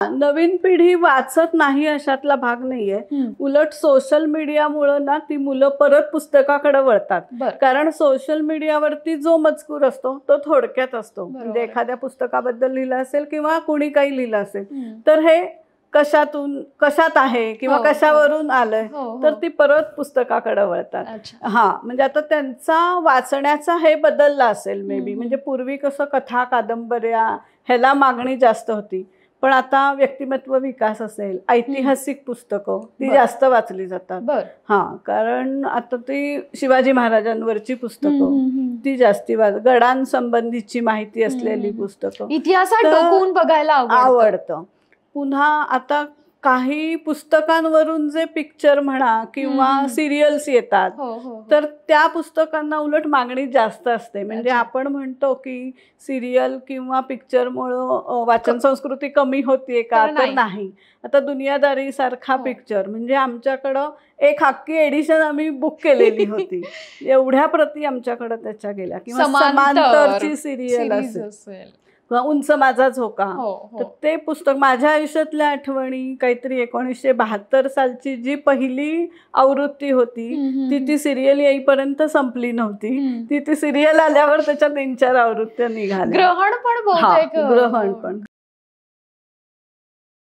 नवीन पिढी वाचत नाही अशातला भाग नाहीये. उलट सोशल मीडियामुळे ना ती मुलं परत पुस्तकाकडे वळतात. कारण सोशल मीडियावरती जो मजकूर असतो तो थोडक्यात असतो. म्हणजे एखाद्या पुस्तकाबद्दल लिहिलं असेल किंवा कुणी काही लिहिलं असेल तर हे कशात आहे किंवा कशावरून आलंय तर ती परत पुस्तकाकडे वळतात. म्हणजे आता त्यांचा वाचण्याचा हे बदलला असेल मे बी. म्हणजे पूर्वी कसं कथा कादंबऱ्या ह्याला मागणी जास्त होती, पण आता व्यक्तिमत्व विकास असेल, ऐतिहासिक पुस्तकं ती जास्त वाचली जातात. कारण आता ती शिवाजी महाराजांवरची पुस्तकं ती जास्ती गडांसंबंधीची माहिती असलेली पुस्तकं, इतिहासात डोकवून बघायला आवडतं. पुन्हा आता काही पुस्तकांवरून जे पिक्चर म्हणा किंवा सिरियल्स येतात तर त्या पुस्तकांना उलट मागणी जास्त असते. म्हणजे आपण म्हणतो की सिरियल किंवा पिक्चरमुळं वाचन संस्कृती कमी होतीये का, तर नाही. आता दुनियादारी सारखा पिक्चर म्हणजे आमच्याकडं एक अख्खी एडिशन आम्ही बुक केलेली होती. एवढ्या प्रती आमच्याकडे त्याच्या गेल्या. किंवा समांतरची सिरियल असेल, उंच माझा झोका, तर ते पुस्तक माझ्या आयुष्यातल्या आठवणी काहीतरी 1972 सालची जी पहिली आवृत्ती होती ती सिरियल येईपर्यंत संपली नव्हती. ती सिरियल आल्यावर त्याच्या 3-4 आवृत्त्या निघाल्या. ग्रहण पण ग्रहण पण